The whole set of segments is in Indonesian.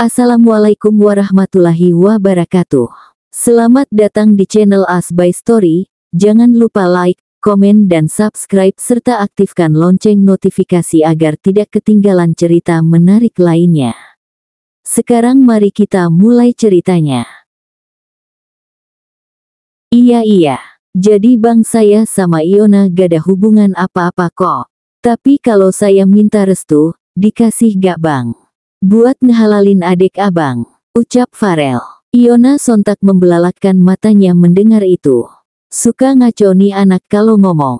Assalamualaikum warahmatullahi wabarakatuh. Selamat datang di channel As by Story. Jangan lupa like, komen dan subscribe serta aktifkan lonceng notifikasi agar tidak ketinggalan cerita menarik lainnya. Sekarang mari kita mulai ceritanya. Iya, jadi bang saya sama Iona gak ada hubungan apa-apa kok. Tapi kalau saya minta restu, dikasih gak bang? Buat ngehalalin adik abang, ucap Farel. Iona sontak membelalakan matanya mendengar itu. Suka ngaco nih anak kalau ngomong.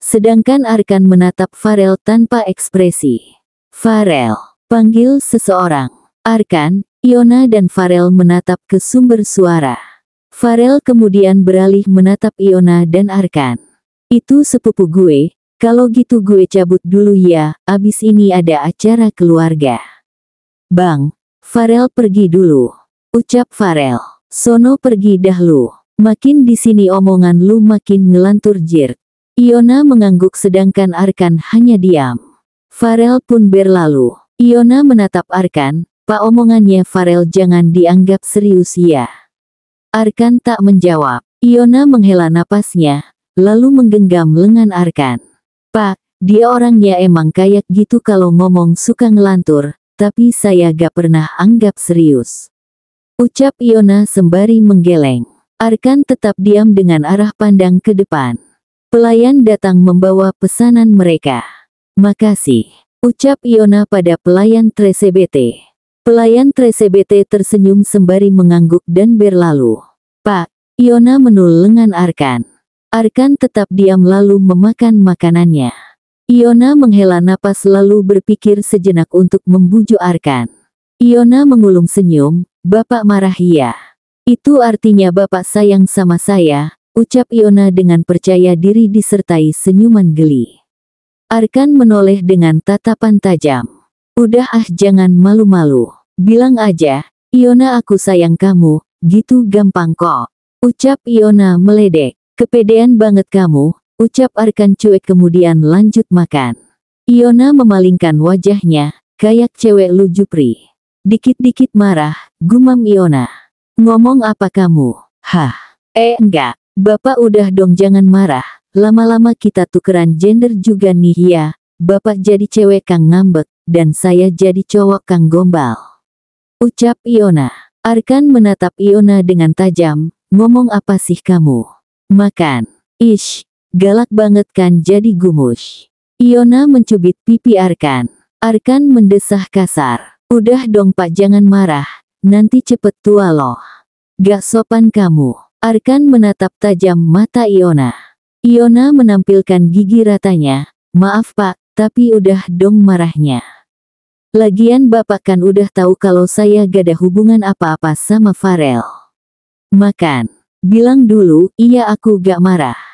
Sedangkan Arkan menatap Farel tanpa ekspresi. Farel, panggil seseorang. Arkan, Iona dan Farel menatap ke sumber suara. Farel kemudian beralih menatap Iona dan Arkan. Itu sepupu gue, kalau gitu gue cabut dulu ya, abis ini ada acara keluarga. Bang, Farel pergi dulu. Ucap Farel. Sono pergi dahlu. Makin di sini omongan lu makin ngelantur jir. Iona mengangguk sedangkan Arkan hanya diam. Farel pun berlalu. Iona menatap Arkan, pak omongannya Farel jangan dianggap serius ya. Arkan tak menjawab. Iona menghela napasnya, lalu menggenggam lengan Arkan. Pak, dia orangnya emang kayak gitu kalau ngomong suka ngelantur. Tapi saya gak pernah anggap serius. Ucap Iona sembari menggeleng. Arkan tetap diam dengan arah pandang ke depan. Pelayan datang membawa pesanan mereka. Makasih. Ucap Iona pada pelayan TCBT. Pelayan TCBT tersenyum sembari mengangguk dan berlalu. Pak, Iona menul lengan Arkan. Arkan tetap diam lalu memakan makanannya. Iona menghela napas lalu berpikir sejenak untuk membujuk Arkan. Iona mengulung senyum, Bapak marah ya. Itu artinya Bapak sayang sama saya, ucap Iona dengan percaya diri disertai senyuman geli. Arkan menoleh dengan tatapan tajam. Udah jangan malu-malu. Bilang aja, Iona aku sayang kamu, gitu gampang kok. Ucap Iona meledek. Kepedean banget kamu. Ucap Arkan cuek kemudian lanjut makan. Iona memalingkan wajahnya, kayak cewek lu Jupri. Dikit-dikit marah, gumam Iona. Ngomong apa kamu? Hah? Enggak. Bapak udah dong jangan marah. Lama-lama kita tukeran gender juga nih ya. Bapak jadi cewek kang ngambek, dan saya jadi cowok kang gombal. Ucap Iona. Arkan menatap Iona dengan tajam, ngomong apa sih kamu? Makan. Ish. Galak banget kan jadi gumus. Iona mencubit pipi Arkan. Arkan mendesah kasar. Udah dong pak jangan marah. Nanti cepet tua loh. Gak sopan kamu. Arkan menatap tajam mata Iona. Iona menampilkan gigi ratanya. Maaf pak, tapi udah dong marahnya. Lagian bapak kan udah tahu kalau saya gak ada hubungan apa-apa sama Farel. Makan. Bilang dulu, iya aku gak marah.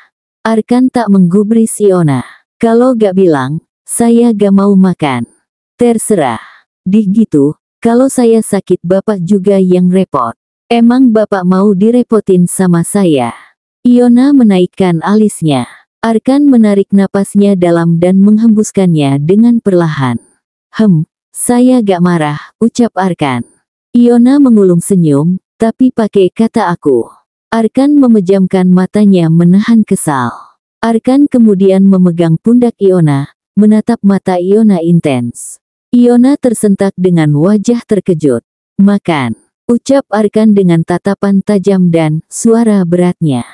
Arkan tak menggubris Iona. Kalau gak bilang, saya gak mau makan. Terserah. Gitu, kalau saya sakit bapak juga yang repot. Emang bapak mau direpotin sama saya? Iona menaikkan alisnya. Arkan menarik napasnya dalam dan menghembuskannya dengan perlahan. Saya gak marah, ucap Arkan. Iona mengulung senyum, tapi pakai kata aku. Arkan memejamkan matanya menahan kesal. Arkan kemudian memegang pundak Iona, menatap mata Iona intens. Iona tersentak dengan wajah terkejut. Makan, ucap Arkan dengan tatapan tajam dan suara beratnya.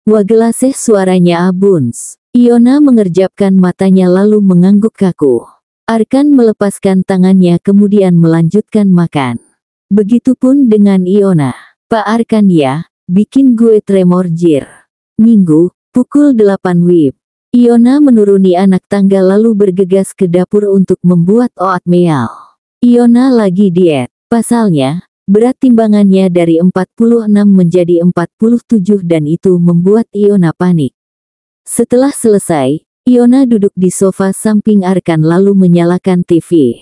Wagelaseh suaranya abuns. Iona mengerjapkan matanya lalu mengangguk kaku. Arkan melepaskan tangannya kemudian melanjutkan makan. Begitupun dengan Iona. Pak Arkan ya. Bikin gue tremor jir. Minggu, pukul 8 WIB. Iona menuruni anak tangga lalu bergegas ke dapur untuk membuat oatmeal. Iona lagi diet. Pasalnya, berat timbangannya dari 46 menjadi 47 dan itu membuat Iona panik. Setelah selesai, Iona duduk di sofa samping Arkan lalu menyalakan TV.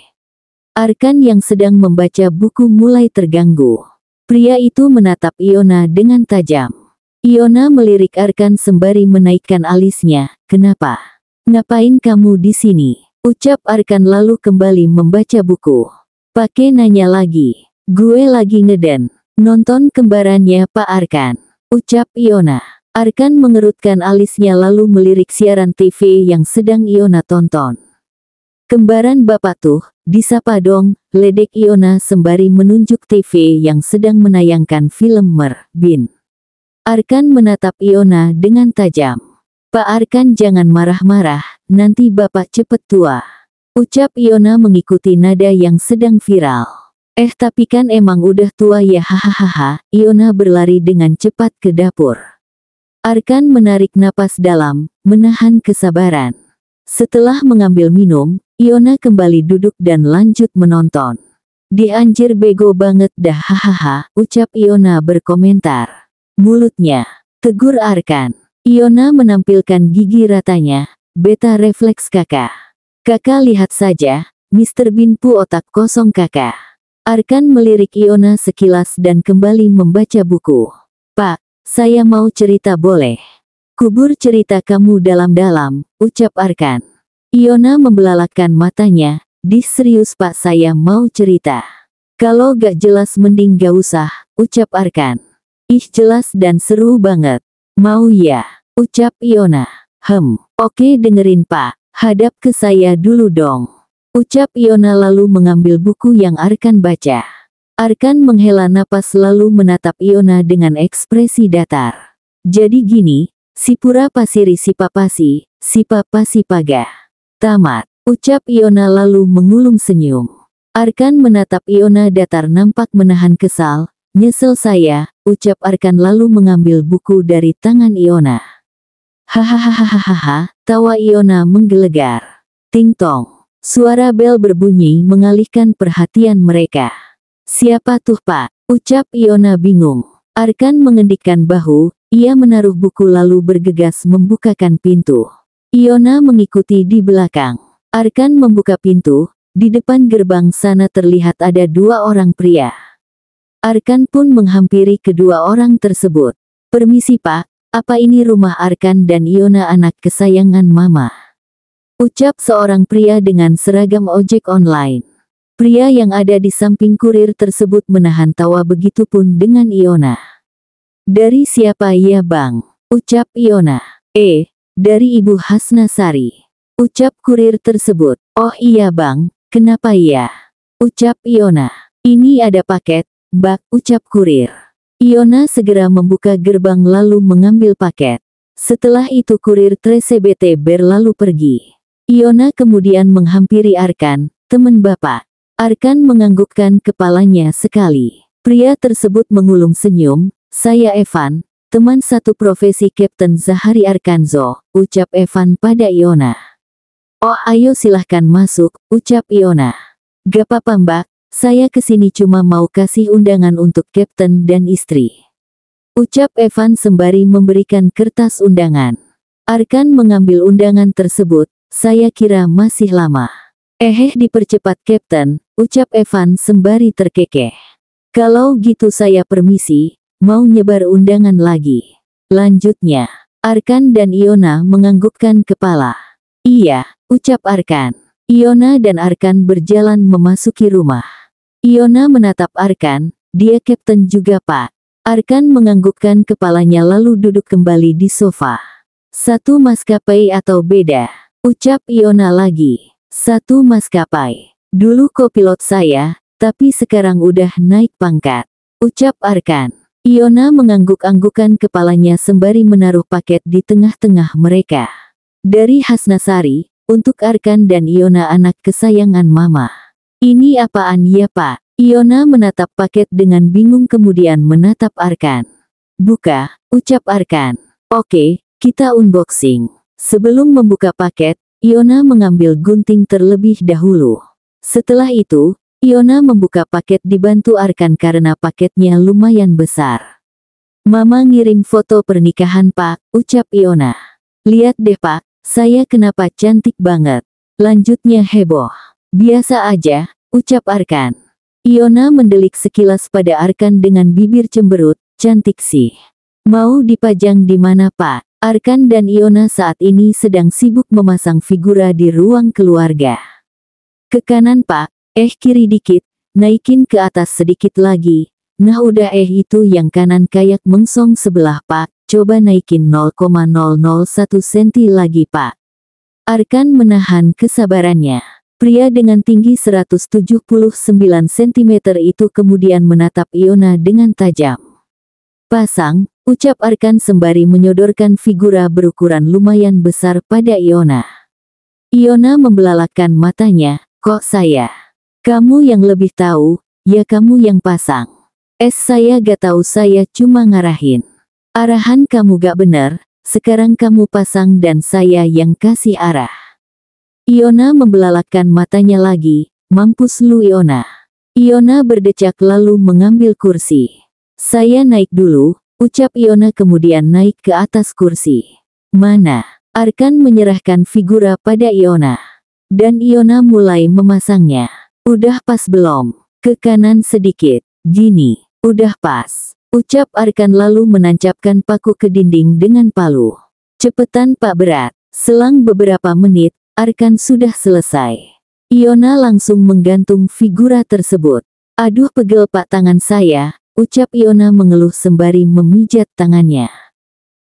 Arkan yang sedang membaca buku mulai terganggu. Pria itu menatap Iona dengan tajam. Iona melirik Arkan sembari menaikkan alisnya. Kenapa? Ngapain kamu di sini? Ucap Arkan lalu kembali membaca buku. Pakai nanya lagi. Gue lagi ngeden. Nonton kembarannya Pak Arkan, ucap Iona. Arkan mengerutkan alisnya lalu melirik siaran TV yang sedang Iona tonton. Kembaran bapak tuh, disapa dong, ledek Iona sembari menunjuk TV yang sedang menayangkan film Bin. Arkan menatap Iona dengan tajam. Pak Arkan jangan marah-marah, nanti bapak cepet tua. Ucap Iona mengikuti nada yang sedang viral. Tapi kan emang udah tua ya hahaha. Iona berlari dengan cepat ke dapur. Arkan menarik napas dalam, menahan kesabaran. Setelah mengambil minum, Iona kembali duduk dan lanjut menonton. Di anjir bego banget dah hahaha, ucap Iona berkomentar. Mulutnya, tegur Arkan. Iona menampilkan gigi ratanya, beta refleks kakak. Kakak lihat saja, Mr. Bean pu otak kosong kakak. Arkan melirik Iona sekilas dan kembali membaca buku. Pak, saya mau cerita boleh? Kubur cerita kamu dalam-dalam, ucap Arkan. Iona membelalakkan matanya, serius pak saya mau cerita. Kalau gak jelas mending gak usah, ucap Arkan. Ih jelas dan seru banget. Mau ya, ucap Iona. Oke dengerin pak, hadap ke saya dulu dong. Ucap Iona lalu mengambil buku yang Arkan baca. Arkan menghela napas lalu menatap Iona dengan ekspresi datar. Jadi gini, si pura pasiri si papasi, si papasi paga. Tamat, ucap Iona lalu mengulum senyum. Arkan menatap Iona datar nampak menahan kesal. Nyesel saya, ucap Arkan lalu mengambil buku dari tangan Iona. Hahaha, tawa Iona menggelegar. Ting tong, suara bel berbunyi mengalihkan perhatian mereka. Siapa tuh pak? Ucap Iona bingung. Arkan mengendikkan bahu, ia menaruh buku lalu bergegas membukakan pintu. Iona mengikuti di belakang. Arkan membuka pintu, di depan gerbang sana terlihat ada dua orang pria. Arkan pun menghampiri kedua orang tersebut. Permisi pak, apa ini rumah Arkan dan Iona anak kesayangan mama? Ucap seorang pria dengan seragam ojek online. Pria yang ada di samping kurir tersebut menahan tawa begitupun dengan Iona. Dari siapa ya bang? Ucap Iona. Dari Ibu Hasnasari. Ucap kurir tersebut. Oh iya bang, kenapa ya? Ucap Iona. Ini ada paket. Bak, ucap kurir. Iona segera membuka gerbang lalu mengambil paket. Setelah itu kurir tersebut berlalu pergi. Iona kemudian menghampiri Arkan, teman bapak. Arkan menganggukkan kepalanya sekali. Pria tersebut mengulum senyum, saya Evan, teman satu profesi Kapten Zahari Arkanzo, ucap Evan pada Iona. Oh ayo silahkan masuk, ucap Iona. Gak apa-apa mbak. Saya kesini cuma mau kasih undangan untuk Kapten dan istri. Ucap Evan sembari memberikan kertas undangan. Arkan mengambil undangan tersebut, saya kira masih lama. Dipercepat Kapten, ucap Evan sembari terkekeh. Kalau gitu saya permisi, mau nyebar undangan lagi. Lanjutnya, Arkan dan Iona menganggukkan kepala. Iya, ucap Arkan. Iona dan Arkan berjalan memasuki rumah. Iona menatap Arkan, dia Kapten juga pak. Arkan menganggukkan kepalanya lalu duduk kembali di sofa. Satu maskapai atau beda? Ucap Iona lagi. Satu maskapai. Dulu kopilot saya, tapi sekarang udah naik pangkat. Ucap Arkan. Iona mengangguk-anggukan kepalanya sembari menaruh paket di tengah-tengah mereka. Dari Hasnasari, untuk Arkan dan Iona anak kesayangan mama. Ini apaan ya pak? Iona menatap paket dengan bingung kemudian menatap Arkan. Buka, ucap Arkan. Oke, kita unboxing. Sebelum membuka paket, Iona mengambil gunting terlebih dahulu. Setelah itu, Iona membuka paket dibantu Arkan karena paketnya lumayan besar. Mama ngirim foto pernikahan pak, ucap Iona. Lihat deh pak, saya kenapa cantik banget. Lanjutnya heboh. Biasa aja, ucap Arkan. Iona mendelik sekilas pada Arkan dengan bibir cemberut, cantik sih. Mau dipajang di mana pak? Arkan dan Iona saat ini sedang sibuk memasang figura di ruang keluarga. Ke kanan pak, kiri dikit, naikin ke atas sedikit lagi. Nah udah itu yang kanan kayak mengsong sebelah Pak, coba naikin 0,001 senti lagi Pak. Arkan menahan kesabarannya. Pria dengan tinggi 179 cm itu kemudian menatap Iona dengan tajam. Pasang, ucap Arkan sembari menyodorkan figura berukuran lumayan besar pada Iona. Iona membelalakkan matanya, kok saya? Kamu yang lebih tahu, ya kamu yang pasang. Saya gak tahu, saya cuma ngarahin. Arahan kamu gak bener, sekarang kamu pasang dan saya yang kasih arah. Iona membelalakkan matanya lagi, mampus lu Iona. Iona berdecak lalu mengambil kursi. Saya naik dulu, ucap Iona kemudian naik ke atas kursi. Mana? Arkan menyerahkan figura pada Iona. Dan Iona mulai memasangnya. Udah pas belum? Ke kanan sedikit, gini. Udah pas, ucap Arkan lalu menancapkan paku ke dinding dengan palu. Cepetan Pak, berat. Selang beberapa menit, Arkan sudah selesai. Iona langsung menggantung figura tersebut. Aduh pegel Pak tangan saya, ucap Iona mengeluh sembari memijat tangannya.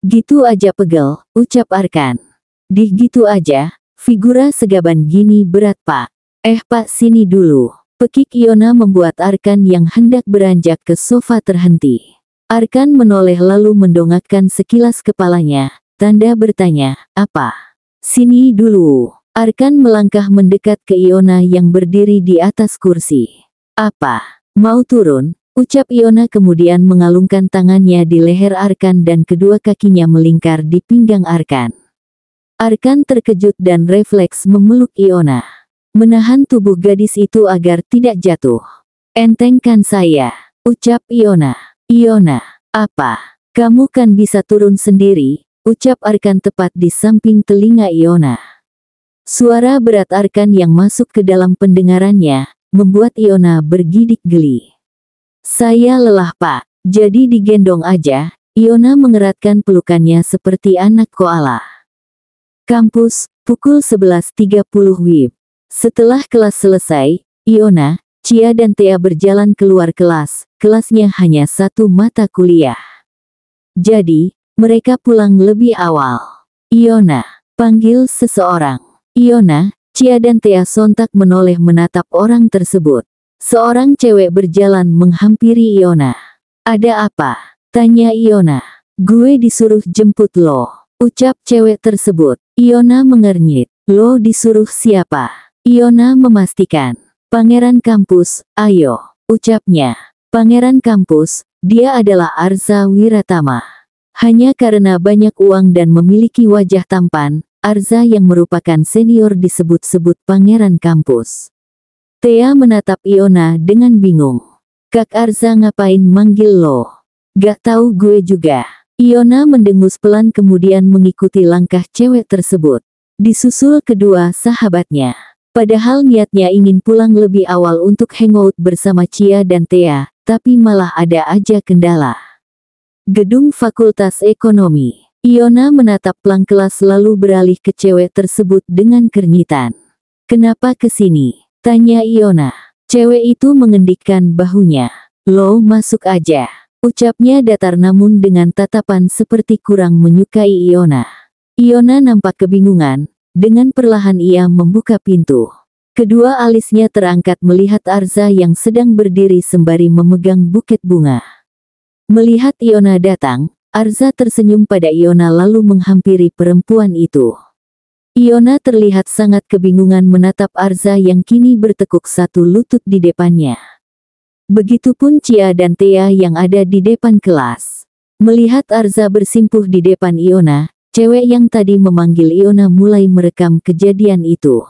Gitu aja pegel, ucap Arkan. Gitu aja, figura segaban gini berat Pak. Pak sini dulu. Pekik Iona membuat Arkan yang hendak beranjak ke sofa terhenti. Arkan menoleh lalu mendongakkan sekilas kepalanya, tanda bertanya, apa? Sini dulu. Arkan melangkah mendekat ke Iona yang berdiri di atas kursi. Apa? Mau turun? Ucap Iona kemudian mengalungkan tangannya di leher Arkan dan kedua kakinya melingkar di pinggang Arkan. Arkan terkejut dan refleks memeluk Iona. Menahan tubuh gadis itu agar tidak jatuh. Entengkan saya, ucap Iona. Iona, apa? Kamu kan bisa turun sendiri, ucap Arkan tepat di samping telinga Iona. Suara berat Arkan yang masuk ke dalam pendengarannya, membuat Iona bergidik geli. Saya lelah Pak, jadi digendong aja. Iona mengeratkan pelukannya seperti anak koala. Kampus, pukul 11.30 WIB. Setelah kelas selesai, Iona, Cia dan Thea berjalan keluar kelas. Kelasnya hanya satu mata kuliah. Jadi, mereka pulang lebih awal. Iona, panggil seseorang. Iona, Cia dan Thea sontak menoleh menatap orang tersebut. Seorang cewek berjalan menghampiri Iona. Ada apa? Tanya Iona. Gue disuruh jemput lo, ucap cewek tersebut. Iona mengernyit. Lo disuruh siapa? Iona memastikan. Pangeran kampus, ayo, ucapnya. Pangeran kampus, dia adalah Arza Wiratama. Hanya karena banyak uang dan memiliki wajah tampan, Arza yang merupakan senior disebut-sebut pangeran kampus. Thea menatap Iona dengan bingung. Kak Arza ngapain manggil lo? Gak tahu gue juga. Iona mendengus pelan kemudian mengikuti langkah cewek tersebut. Disusul kedua sahabatnya. Padahal niatnya ingin pulang lebih awal untuk hangout bersama Cia dan Thea, tapi malah ada aja kendala. Gedung Fakultas Ekonomi. Iona menatap pelang kelas lalu beralih ke cewek tersebut dengan keringitan. Kenapa kesini? Tanya Iona. Cewek itu mengendikkan bahunya. Lo masuk aja. Ucapnya datar namun dengan tatapan seperti kurang menyukai Iona. Iona nampak kebingungan. Dengan perlahan ia membuka pintu. Kedua alisnya terangkat melihat Arza yang sedang berdiri sembari memegang buket bunga. Melihat Iona datang, Arza tersenyum pada Iona lalu menghampiri perempuan itu. Iona terlihat sangat kebingungan menatap Arza yang kini bertekuk satu lutut di depannya. Begitupun Cia dan Thea yang ada di depan kelas. Melihat Arza bersimpuh di depan Iona, cewek yang tadi memanggil Iona mulai merekam kejadian itu.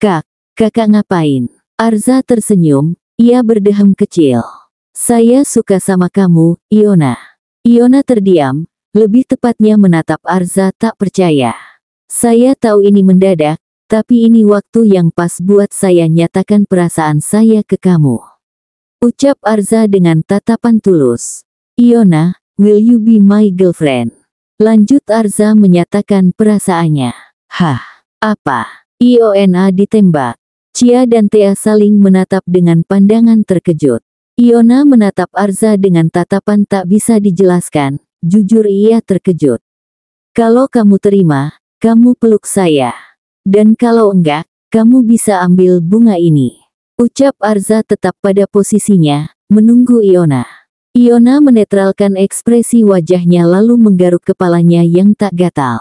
Kakak ngapain? Arza tersenyum, ia berdehem kecil. Saya suka sama kamu, Iona. Iona terdiam, lebih tepatnya menatap Arza tak percaya. Saya tahu ini mendadak, tapi ini waktu yang pas buat saya nyatakan perasaan saya ke kamu. Ucap Arza dengan tatapan tulus. Iona, will you be my girlfriend? Lanjut Arza menyatakan perasaannya. Hah, apa? Iona ditembak. Cia dan Tea saling menatap dengan pandangan terkejut. Iona menatap Arza dengan tatapan tak bisa dijelaskan. Jujur ia terkejut. Kalau kamu terima, kamu peluk saya. Dan kalau enggak, kamu bisa ambil bunga ini. Ucap Arza tetap pada posisinya, menunggu Iona. Iona menetralkan ekspresi wajahnya lalu menggaruk kepalanya yang tak gatal.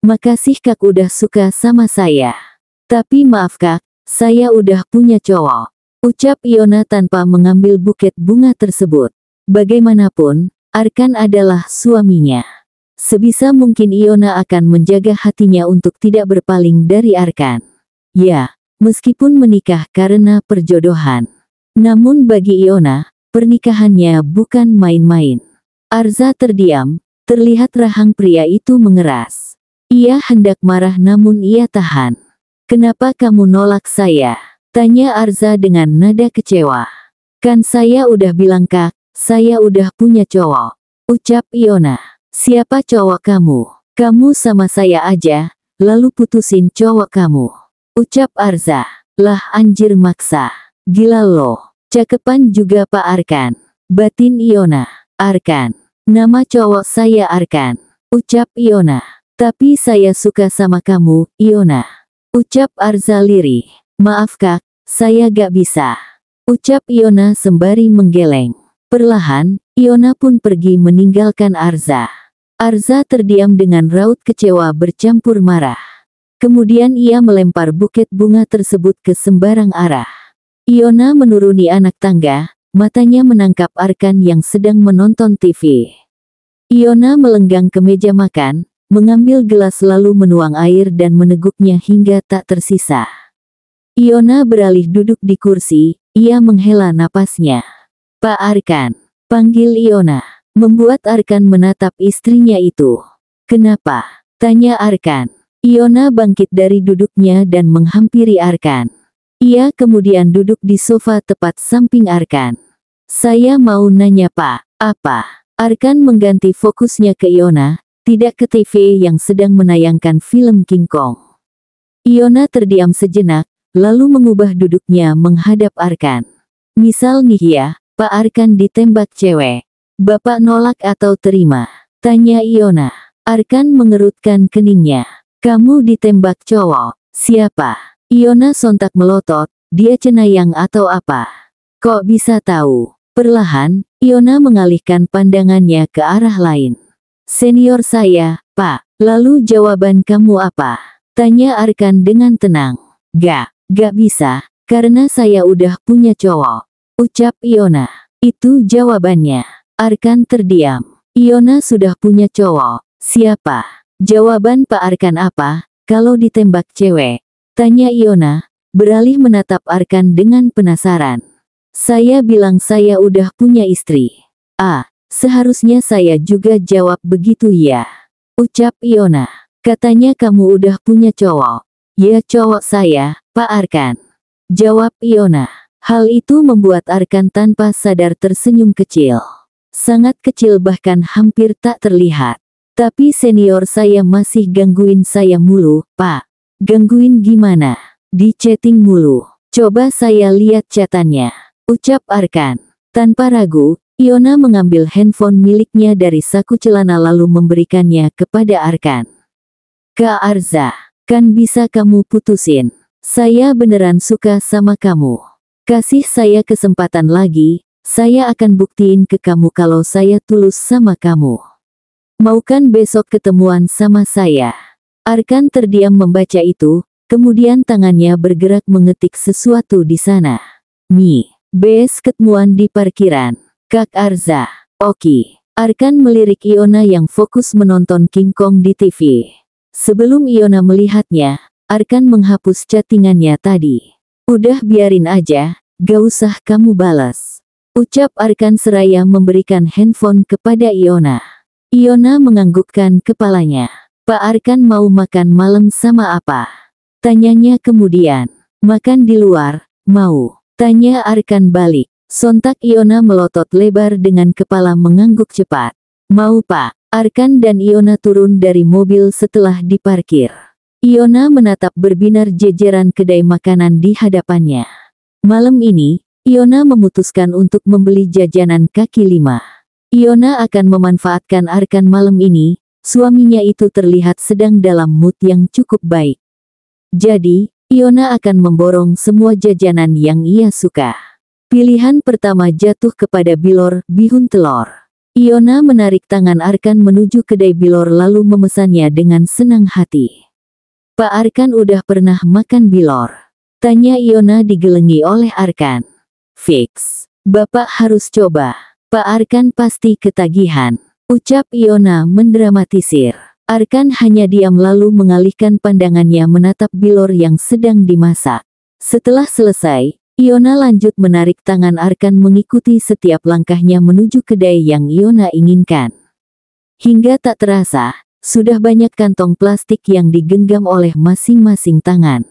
Makasih kak udah suka sama saya. Tapi maaf kak, saya udah punya cowok. Ucap Iona tanpa mengambil buket bunga tersebut. Bagaimanapun, Arkan adalah suaminya. Sebisa mungkin Iona akan menjaga hatinya untuk tidak berpaling dari Arkan. Ya, meskipun menikah karena perjodohan. Namun bagi Iona, pernikahannya bukan main-main. Arza terdiam, terlihat rahang pria itu mengeras. Ia hendak marah namun ia tahan. Kenapa kamu nolak saya? Tanya Arza dengan nada kecewa. Kan saya udah bilang kak, saya udah punya cowok. Ucap Iona. Siapa cowok kamu? Kamu sama saya aja, lalu putusin cowok kamu. Ucap Arza. Lah anjir maksa. Gila lo. Cakepan juga Pak Arkan. Batin Iona. Arkan. Nama cowok saya Arkan. Ucap Iona. Tapi saya suka sama kamu, Iona. Ucap Arza lirih. Maaf kak, saya gak bisa. Ucap Iona sembari menggeleng. Perlahan, Iona pun pergi meninggalkan Arza. Arza terdiam dengan raut kecewa bercampur marah. Kemudian ia melempar buket bunga tersebut ke sembarang arah. Iona menuruni anak tangga, matanya menangkap Arkan yang sedang menonton TV. Iona melenggang ke meja makan, mengambil gelas lalu menuang air dan meneguknya hingga tak tersisa. Iona beralih duduk di kursi, ia menghela napasnya. Pak Arkan, panggil Iona. Membuat Arkan menatap istrinya itu. Kenapa? Tanya Arkan. Iona bangkit dari duduknya dan menghampiri Arkan. Ia kemudian duduk di sofa tepat samping Arkan. Saya mau nanya Pak, apa? Arkan mengganti fokusnya ke Iona, tidak ke TV yang sedang menayangkan film King Kong. Iona terdiam sejenak, lalu mengubah duduknya menghadap Arkan. Misal nih ya, Pak Arkan ditembak cewek. Bapak nolak atau terima? Tanya Iona. Arkan mengerutkan keningnya. Kamu ditembak cowok. Siapa? Iona sontak melotot, dia cenayang atau apa? Kok bisa tahu? Perlahan, Iona mengalihkan pandangannya ke arah lain. Senior saya, Pak. Lalu jawaban kamu apa? Tanya Arkan dengan tenang. Gak bisa, karena saya udah punya cowok. Ucap Iona. Itu jawabannya. Arkan terdiam. Iona sudah punya cowok. Siapa? Jawaban Pak Arkan apa, kalau ditembak cewek? Tanya Iona, beralih menatap Arkan dengan penasaran. Saya bilang saya udah punya istri. Seharusnya saya juga jawab begitu ya. Ucap Iona. Katanya kamu udah punya cowok. Ya cowok saya, Pak Arkan. Jawab Iona. Hal itu membuat Arkan tanpa sadar tersenyum kecil. Sangat kecil bahkan hampir tak terlihat. Tapi senior saya masih gangguin saya mulu, Pak. Gangguin gimana? Di chatting mulu. Coba saya lihat chatannya. Ucap Arkan. Tanpa ragu, Iona mengambil handphone miliknya dari saku celana lalu memberikannya kepada Arkan. Kak Arza, kan bisa kamu putusin. Saya beneran suka sama kamu. Kasih saya kesempatan lagi, saya akan buktiin ke kamu kalau saya tulus sama kamu. Mau kan besok ketemuan sama saya? Arkan terdiam membaca itu, kemudian tangannya bergerak mengetik sesuatu di sana. Bes ketemuan di parkiran. Kak Arza. Oki. Arkan melirik Iona yang fokus menonton King Kong di TV. Sebelum Iona melihatnya, Arkan menghapus chattingannya tadi. Udah biarin aja, gak usah kamu balas. Ucap Arkan seraya memberikan handphone kepada Iona. Iona menganggukkan kepalanya. Pak Arkan mau makan malam sama apa? Tanyanya kemudian. Makan di luar, mau? Tanya Arkan balik. Sontak Iona melotot lebar dengan kepala mengangguk cepat. Mau Pak. Arkan dan Iona turun dari mobil setelah diparkir. Iona menatap berbinar jejeran kedai makanan di hadapannya. Malam ini, Iona memutuskan untuk membeli jajanan kaki lima. Iona akan memanfaatkan Arkan malam ini, suaminya itu terlihat sedang dalam mood yang cukup baik. Jadi, Iona akan memborong semua jajanan yang ia suka. Pilihan pertama jatuh kepada Bilor, bihun telur. Iona menarik tangan Arkan menuju kedai Bilor lalu memesannya dengan senang hati. Pak Arkan udah pernah makan Bilor? Tanya Iona digelengi oleh Arkan. Fix. Bapak harus coba. Pak Arkan pasti ketagihan. Ucap Iona mendramatisir. Arkan hanya diam lalu mengalihkan pandangannya menatap Bilor yang sedang dimasak. Setelah selesai, Iona lanjut menarik tangan Arkan mengikuti setiap langkahnya menuju kedai yang Iona inginkan. Hingga tak terasa, sudah banyak kantong plastik yang digenggam oleh masing-masing tangan.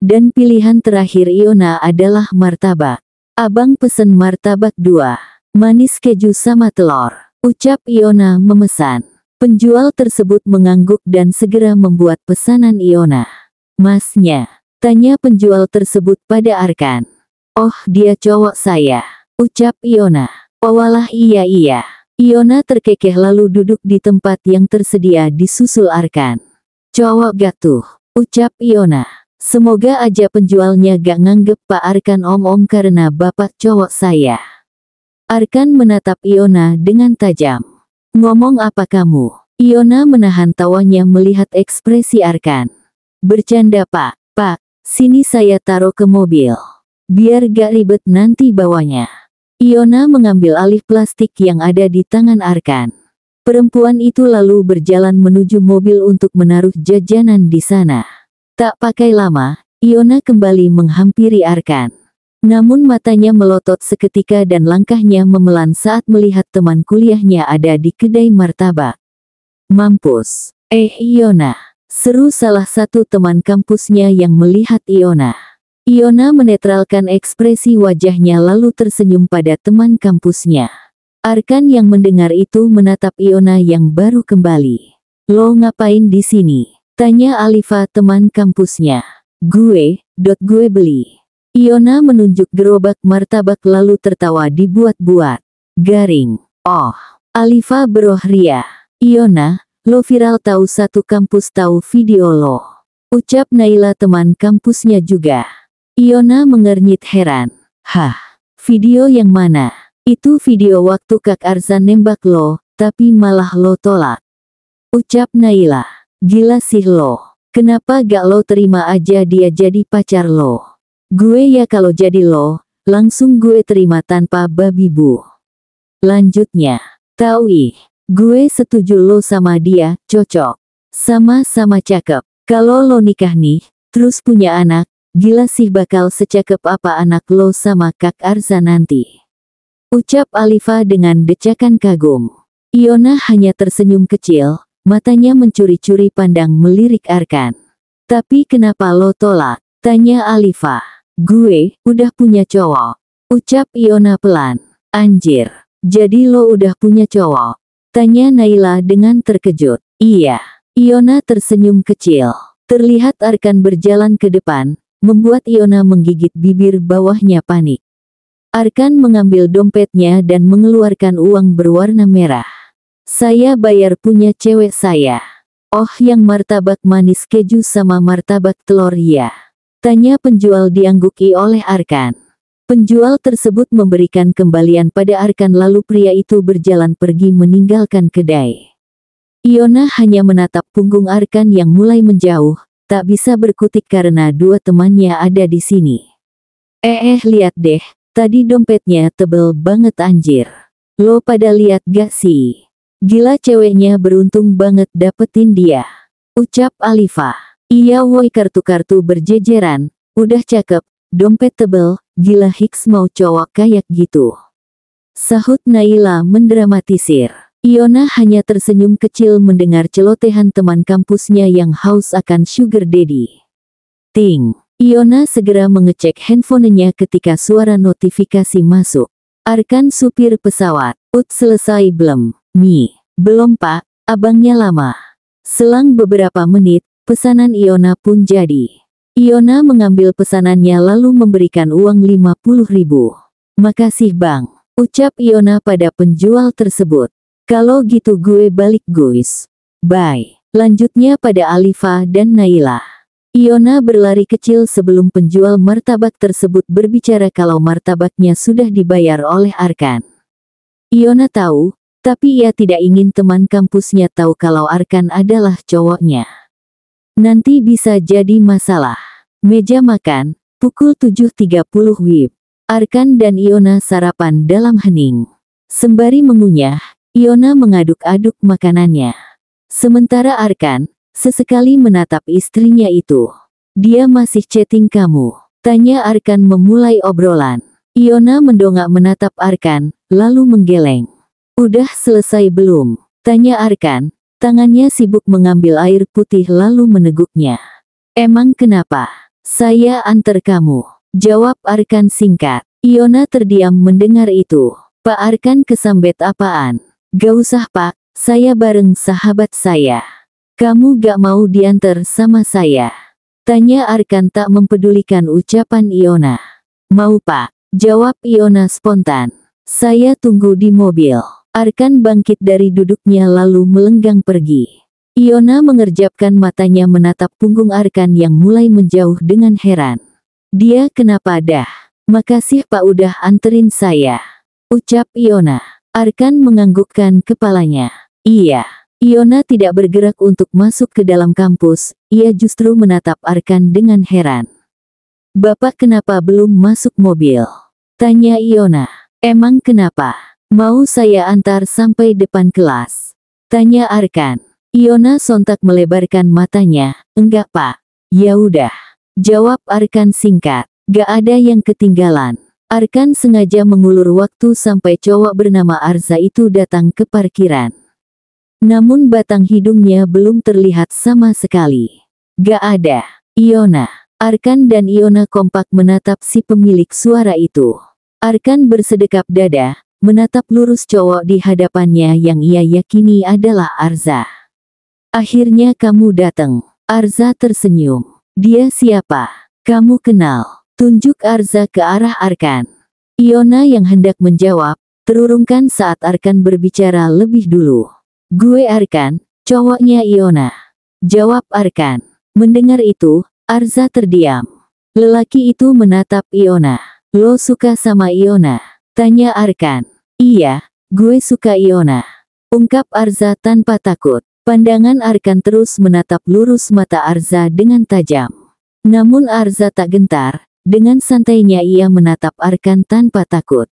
Dan pilihan terakhir Iona adalah martabak. Abang pesen martabak 2, manis keju sama telur. Ucap Iona memesan. Penjual tersebut mengangguk dan segera membuat pesanan Iona. Masnya? Tanya penjual tersebut pada Arkan. Oh, dia cowok saya. Ucap Iona. Oh walah iya. Iona terkekeh lalu duduk di tempat yang tersedia disusul Arkan. Cowok gatuh. Ucap Iona. Semoga aja penjualnya gak nganggep Pak Arkan om-om karena bapak cowok saya. Arkan menatap Iona dengan tajam. Ngomong apa kamu? Iona menahan tawanya melihat ekspresi Arkan. Bercanda Pak. Pak, sini saya taruh ke mobil. Biar gak ribet nanti bawanya. Iona mengambil alih plastik yang ada di tangan Arkan. Perempuan itu lalu berjalan menuju mobil untuk menaruh jajanan di sana. Tak pakai lama, Iona kembali menghampiri Arkan. Namun matanya melotot seketika dan langkahnya memelan saat melihat teman kuliahnya ada di kedai martabak. Mampus. Iona. Seru salah satu teman kampusnya yang melihat Iona. Iona menetralkan ekspresi wajahnya lalu tersenyum pada teman kampusnya. Arkan yang mendengar itu menatap Iona yang baru kembali. Lo ngapain di sini? Tanya Alifa teman kampusnya. Gue beli. Iona menunjuk gerobak martabak lalu tertawa dibuat-buat. Garing. Oh. Alifa berohria. Iona, lo viral tahu satu kampus tahu video lo. Ucap Naila teman kampusnya juga. Iona mengernyit heran. Hah, video yang mana? Itu video waktu Kak Arzan nembak lo, tapi malah lo tolak. Ucap Naila. Gila sih lo. Kenapa gak lo terima aja dia jadi pacar lo? Gue ya kalau jadi lo, langsung gue terima tanpa babi bu. Lanjutnya. Tahu gue setuju lo sama dia, cocok. Sama-sama cakep. Kalau lo nikah nih, terus punya anak, gila sih bakal secakep apa anak lo sama Kak Arzan nanti. Ucap Alifa dengan decakan kagum. Iona hanya tersenyum kecil, matanya mencuri-curi pandang melirik Arkan. Tapi kenapa lo tolak? Tanya Alifa. Gue udah punya cowok. Ucap Iona pelan. Anjir, jadi lo udah punya cowok? Tanya Naila dengan terkejut. Iya. Iona tersenyum kecil. Terlihat Arkan berjalan ke depan, membuat Iona menggigit bibir bawahnya panik. Arkan mengambil dompetnya dan mengeluarkan uang berwarna merah. Saya bayar punya cewek saya. Oh yang martabak manis keju sama martabak telur ya? Tanya penjual diangguki oleh Arkan. Penjual tersebut memberikan kembalian pada Arkan lalu pria itu berjalan pergi meninggalkan kedai. Iona hanya menatap punggung Arkan yang mulai menjauh, tak bisa berkutik karena dua temannya ada di sini. Lihat deh, tadi dompetnya tebel banget anjir. Lo pada lihat gak sih? Gila ceweknya beruntung banget dapetin dia. Ucap Alifa. Iya woi kartu-kartu berjejeran, udah cakep, dompet tebel, gila Hicks mau cowok kayak gitu. Sahut Naila mendramatisir. Iona hanya tersenyum kecil mendengar celotehan teman kampusnya yang haus akan sugar daddy. Ting. Iona segera mengecek handphonenya ketika suara notifikasi masuk. Arkan supir pesawat. Selesai belum? Belum pak, abangnya lama. Selang beberapa menit, Pesanan Iona pun jadi. Iona mengambil pesanannya lalu memberikan uang 50.000. Makasih bang, ucap Iona pada penjual tersebut. Kalau gitu gue balik guys. Bye. Lanjutnya pada Alifa dan Naila. Iona berlari kecil sebelum penjual martabak tersebut berbicara kalau martabaknya sudah dibayar oleh Arkan. Iona tahu, tapi ia tidak ingin teman kampusnya tahu kalau Arkan adalah cowoknya. Nanti bisa jadi masalah. Meja makan, pukul 7.30 WIB. Arkan dan Iona sarapan dalam hening. Sembari mengunyah, Iona mengaduk-aduk makanannya. Sementara Arkan, sesekali menatap istrinya itu. Dia masih chatting kamu? Tanya Arkan memulai obrolan. Iona mendongak menatap Arkan, lalu menggeleng. Udah selesai belum? Tanya Arkan. Tangannya sibuk mengambil air putih lalu meneguknya. Emang kenapa? Saya antar kamu. Jawab Arkan singkat. Iona terdiam mendengar itu. Pak Arkan kesambet apaan? Gak usah pak, saya bareng sahabat saya. Kamu gak mau diantar sama saya? Tanya Arkan tak mempedulikan ucapan Iona. Mau pak, jawab Iona spontan. Saya tunggu di mobil. Arkan bangkit dari duduknya lalu melenggang pergi. Iona mengerjapkan matanya menatap punggung Arkan yang mulai menjauh dengan heran. Dia kenapa dah? Makasih pak udah anterin saya. Ucap Iona. Arkan menganggukkan kepalanya. Iya. Iona tidak bergerak untuk masuk ke dalam kampus, ia justru menatap Arkan dengan heran. Bapak kenapa belum masuk mobil? Tanya Iona. Emang kenapa? Mau saya antar sampai depan kelas? Tanya Arkan. Iona sontak melebarkan matanya. Enggak pak. Ya udah. Jawab Arkan singkat. Gak ada yang ketinggalan. Arkan sengaja mengulur waktu sampai cowok bernama Arza itu datang ke parkiran. Namun batang hidungnya belum terlihat sama sekali. Gak ada. Iona. Arkan dan Iona kompak menatap si pemilik suara itu. Arkan bersedekap dada, menatap lurus cowok di hadapannya yang ia yakini adalah Arza. Akhirnya kamu datang. Arza tersenyum. Dia siapa? Kamu kenal? Tunjuk Arza ke arah Arkan. Iona yang hendak menjawab, terurungkan saat Arkan berbicara lebih dulu. Gue Arkan, cowoknya Iona. Jawab Arkan. Mendengar itu, Arza terdiam. Lelaki itu menatap Iona. Lo suka sama Iona? Tanya Arkan. Iya, gue suka Iona. Ungkap Arza tanpa takut. Pandangan Arkan terus menatap lurus mata Arza dengan tajam. Namun Arza tak gentar, dengan santainya ia menatap Arkan tanpa takut.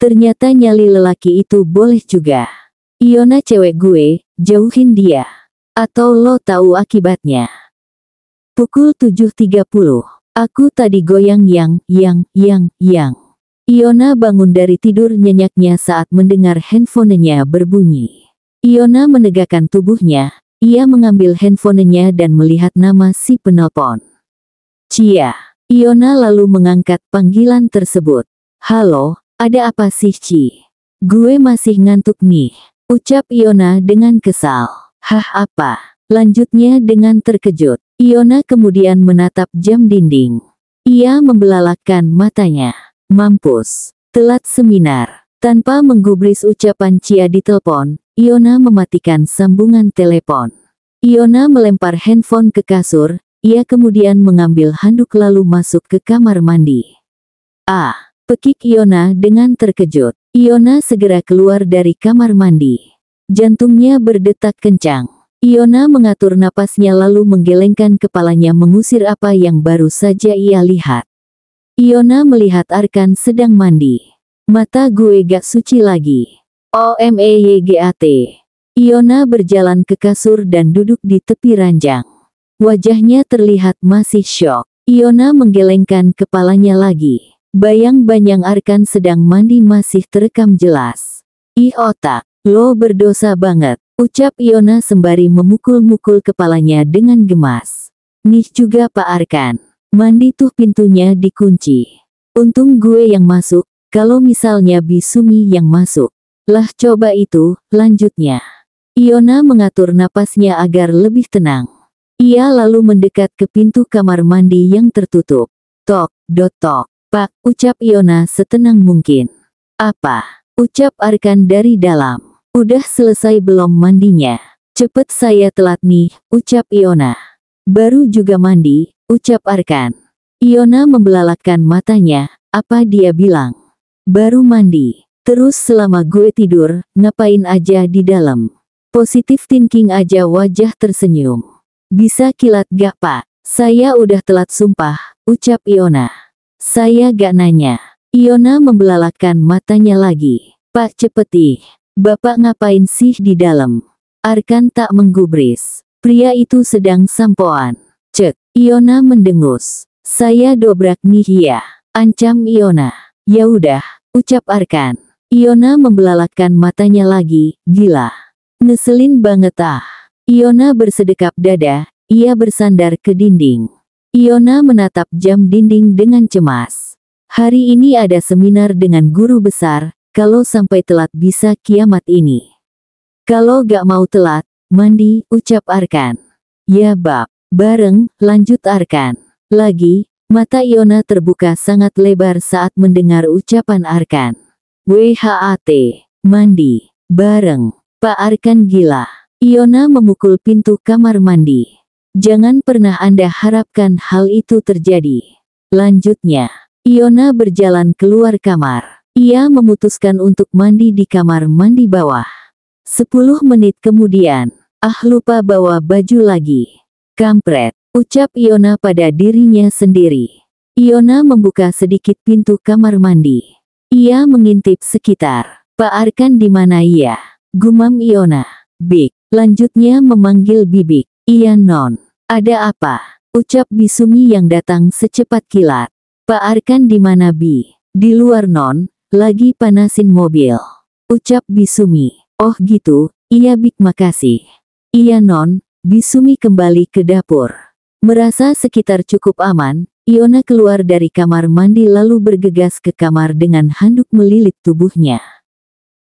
Ternyata nyali lelaki itu boleh juga. Iona cewek gue, jauhin dia. Atau lo tahu akibatnya. Pukul 7.30. Aku tadi goyang yang. Iona bangun dari tidur nyenyaknya saat mendengar handphonenya berbunyi. Iona menegakkan tubuhnya, ia mengambil handphonenya dan melihat nama si penelpon. Cia. Iona lalu mengangkat panggilan tersebut. Halo, ada apa sih Ci? Gue masih ngantuk nih, ucap Iona dengan kesal. Hah apa? Lanjutnya dengan terkejut. Iona kemudian menatap jam dinding. Ia membelalakkan matanya. Mampus. Telat seminar. Tanpa menggubris ucapan Cia di telepon, Iona mematikan sambungan telepon. Iona melempar handphone ke kasur, ia kemudian mengambil handuk lalu masuk ke kamar mandi. Pekik Iona dengan terkejut. Iona segera keluar dari kamar mandi. Jantungnya berdetak kencang. Iona mengatur napasnya lalu menggelengkan kepalanya mengusir apa yang baru saja ia lihat. Iona melihat Arkan sedang mandi. Mata gue gak suci lagi. OMEYGAT. Iona berjalan ke kasur dan duduk di tepi ranjang. Wajahnya terlihat masih syok. Iona menggelengkan kepalanya lagi. Bayang-bayang Arkan sedang mandi masih terekam jelas. Ih otak, lo berdosa banget, ucap Iona sembari memukul-mukul kepalanya dengan gemas. Nih juga Pak Arkan. Mandi tuh pintunya dikunci. Untung gue yang masuk, kalau misalnya Bisumi yang masuk. Lah coba itu, lanjutnya. Iona mengatur napasnya agar lebih tenang. Ia lalu mendekat ke pintu kamar mandi yang tertutup. Tok, tok. Pak, ucap Iona setenang mungkin. Apa? Ucap Arkan dari dalam. Udah selesai belum mandinya? Cepet saya telat nih, ucap Iona. Baru juga mandi, ucap Arkan. Iona membelalakkan matanya, apa dia bilang? Baru mandi. Terus selama gue tidur, ngapain aja di dalam? Positif thinking aja wajah tersenyum. Bisa kilat gak pak? Saya udah telat sumpah, ucap Iona. Saya gak nanya. Iona membelalakkan matanya lagi. Pak cepeti. Bapak ngapain sih di dalam? Arkan tak menggubris. Pria itu sedang sampoan. Cek. Iona mendengus. Saya dobrak nih ya. Ancam Iona. Ya udah, ucap Arkan. Iona membelalakkan matanya lagi, gila. Ngeselin banget ah. Iona bersedekap dada, ia bersandar ke dinding. Iona menatap jam dinding dengan cemas. Hari ini ada seminar dengan guru besar, kalau sampai telat bisa kiamat ini. Kalau gak mau telat, mandi, ucap Arkan. Ya bab, bareng, lanjut Arkan. Lagi, mata Iona terbuka sangat lebar saat mendengar ucapan Arkan. WHAT, mandi, bareng, Pak Arkan gila. Iona memukul pintu kamar mandi. Jangan pernah Anda harapkan hal itu terjadi. Lanjutnya, Iona berjalan keluar kamar. Ia memutuskan untuk mandi di kamar mandi bawah. 10 menit kemudian, lupa bawa baju lagi. Kampret, ucap Iona pada dirinya sendiri. Iona membuka sedikit pintu kamar mandi. Ia mengintip sekitar. Pak Arkan di mana ya? Gumam Iona. Bik. Lanjutnya memanggil Bibik. Iya non. Ada apa? Ucap Bisumi yang datang secepat kilat. Pak Arkan di mana Bi? Di luar non. Lagi panasin mobil. Ucap Bisumi. Oh gitu. Iya Bik makasih. Iya non. Bisumi kembali ke dapur. Merasa sekitar cukup aman, Iona keluar dari kamar mandi lalu bergegas ke kamar dengan handuk melilit tubuhnya.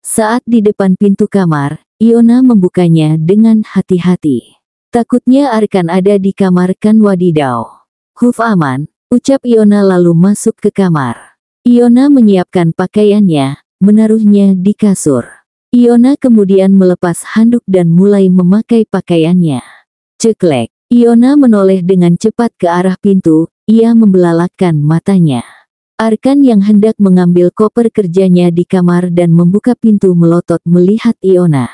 Saat di depan pintu kamar, Iona membukanya dengan hati-hati. Takutnya Arkan ada di kamar kan wadidaw. Huf aman, ucap Iona lalu masuk ke kamar. Iona menyiapkan pakaiannya, menaruhnya di kasur. Iona kemudian melepas handuk dan mulai memakai pakaiannya. Ceklek. Iona menoleh dengan cepat ke arah pintu, ia membelalakkan matanya. Arkan yang hendak mengambil koper kerjanya di kamar dan membuka pintu melotot melihat Iona.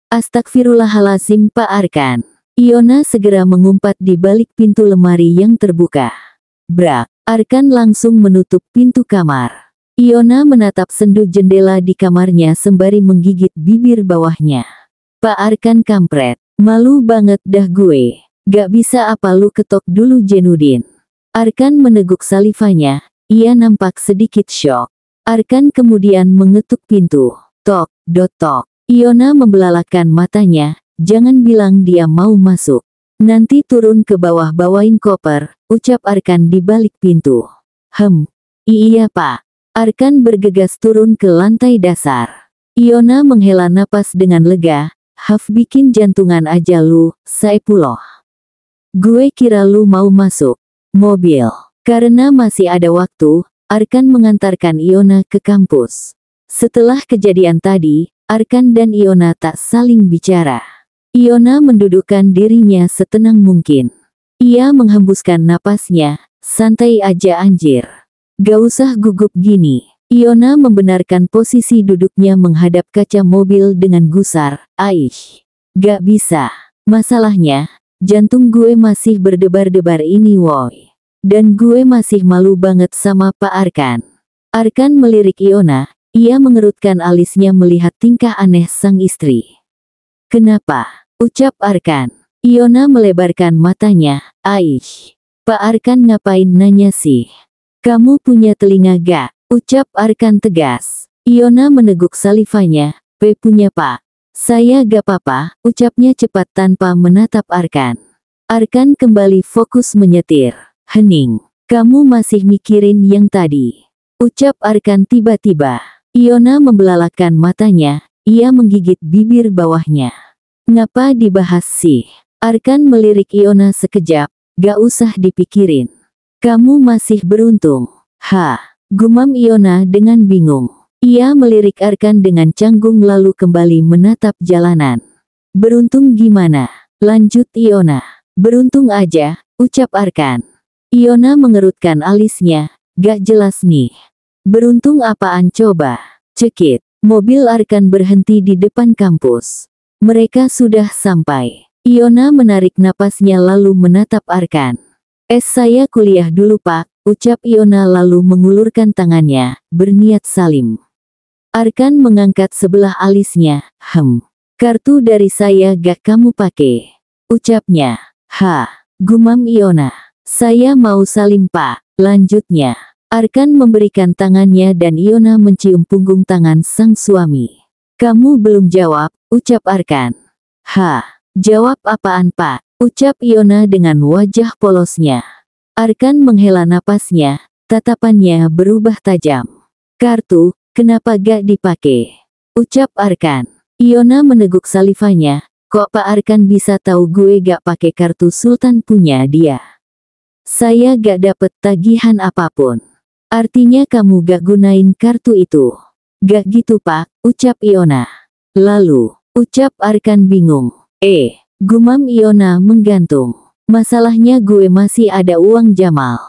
Astagfirullahalazim Pak Arkan. Iona segera mengumpat di balik pintu lemari yang terbuka. Brak, Arkan langsung menutup pintu kamar. Iona menatap sendu jendela di kamarnya sembari menggigit bibir bawahnya. Pak Arkan kampret, malu banget dah gue. Gak bisa apa lu ketok dulu Jenudin. Arkan meneguk salivanya, ia nampak sedikit syok. Arkan kemudian mengetuk pintu. Tok, tok. Iona membelalakkan matanya, jangan bilang dia mau masuk. Nanti turun ke bawah bawain koper, ucap Arkan di balik pintu. Iya pak. Arkan bergegas turun ke lantai dasar. Iona menghela napas dengan lega, bikin jantungan aja lu, Saipullah. Gue kira lu mau masuk mobil. Karena masih ada waktu, Arkan mengantarkan Iona ke kampus. Setelah kejadian tadi, Arkan dan Iona tak saling bicara. Iona mendudukkan dirinya setenang mungkin. Ia menghembuskan napasnya, santai aja anjir. Gak usah gugup gini. Iona membenarkan posisi duduknya menghadap kaca mobil dengan gusar. Aish. Gak bisa. Masalahnya, jantung gue masih berdebar-debar ini woy. Dan gue masih malu banget sama Pak Arkan. Arkan melirik Iona, ia mengerutkan alisnya melihat tingkah aneh sang istri. Kenapa? Ucap Arkan. Iona melebarkan matanya, Aish. Pak Arkan ngapain nanya sih? Kamu punya telinga gak? Ucap Arkan tegas. Iona meneguk salivanya, punya pak. Saya gak apa-apa, ucapnya cepat tanpa menatap Arkan. Arkan kembali fokus menyetir. Hening. Kamu masih mikirin yang tadi. Ucap Arkan tiba-tiba. Iona membelalakkan matanya, ia menggigit bibir bawahnya. Ngapa dibahas sih? Arkan melirik Iona sekejap, gak usah dipikirin. Kamu masih beruntung. Gumam Iona dengan bingung. Ia melirik Arkan dengan canggung lalu kembali menatap jalanan. Beruntung gimana? Lanjut Iona. Beruntung aja, ucap Arkan. Iona mengerutkan alisnya, gak jelas nih. Beruntung apaan coba? Cekit. Mobil Arkan berhenti di depan kampus. Mereka sudah sampai. Iona menarik napasnya lalu menatap Arkan. Saya kuliah dulu pak, ucap Iona lalu mengulurkan tangannya, berniat salim. Arkan mengangkat sebelah alisnya, kartu dari saya gak kamu pakai. Ucapnya, gumam Iona. Saya mau salim pak, lanjutnya. Arkan memberikan tangannya dan Iona mencium punggung tangan sang suami. Kamu belum jawab, ucap Arkan. Jawab apaan pak, ucap Iona dengan wajah polosnya. Arkan menghela napasnya, tatapannya berubah tajam. Kartu, kenapa gak dipakai? Ucap Arkan. Iona meneguk salivanya, kok Pak Arkan bisa tahu gue gak pakai kartu Sultan punya dia? Saya gak dapet tagihan apapun. Artinya kamu gak gunain kartu itu. Gak gitu pak, ucap Iona. Lalu, ucap Arkan bingung. Gumam Iona menggantung. Masalahnya gue masih ada uang Jamal.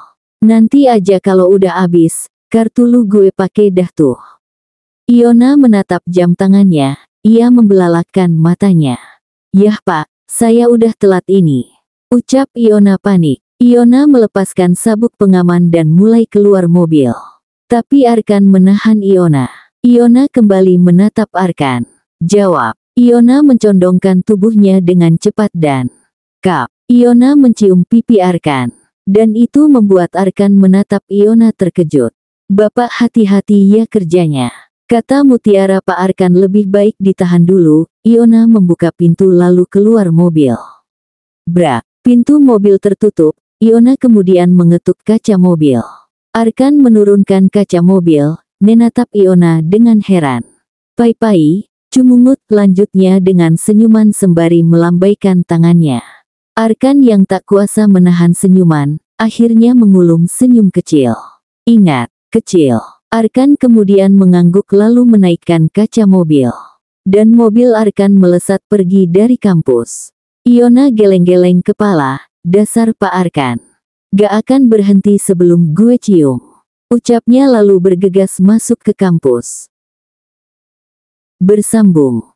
Nanti aja kalau udah habis, kartu lu gue pakai dah tuh. Iona menatap jam tangannya, ia membelalakkan matanya. Yah pak, saya udah telat ini. Ucap Iona panik. Iona melepaskan sabuk pengaman dan mulai keluar mobil. Tapi Arkan menahan Iona. Iona kembali menatap Arkan. Jawab. Iona mencondongkan tubuhnya dengan cepat dan Iona mencium pipi Arkan. Dan itu membuat Arkan menatap Iona terkejut. Bapak hati-hati ya kerjanya. Kata Mutiara Pak Arkan lebih baik ditahan dulu. Iona membuka pintu lalu keluar mobil. Brak, pintu mobil tertutup. Iona kemudian mengetuk kaca mobil. Arkan menurunkan kaca mobil, menatap Iona dengan heran. Pai-pai, cumungut lanjutnya dengan senyuman sembari melambaikan tangannya. Arkan yang tak kuasa menahan senyuman, akhirnya mengulum senyum kecil. Ingat, kecil. Arkan kemudian mengangguk lalu menaikkan kaca mobil. Dan mobil Arkan melesat pergi dari kampus. Iona geleng-geleng kepala, dasar Pak Arkan. Gak akan berhenti sebelum gue cium. Ucapnya lalu bergegas masuk ke kampus. Bersambung.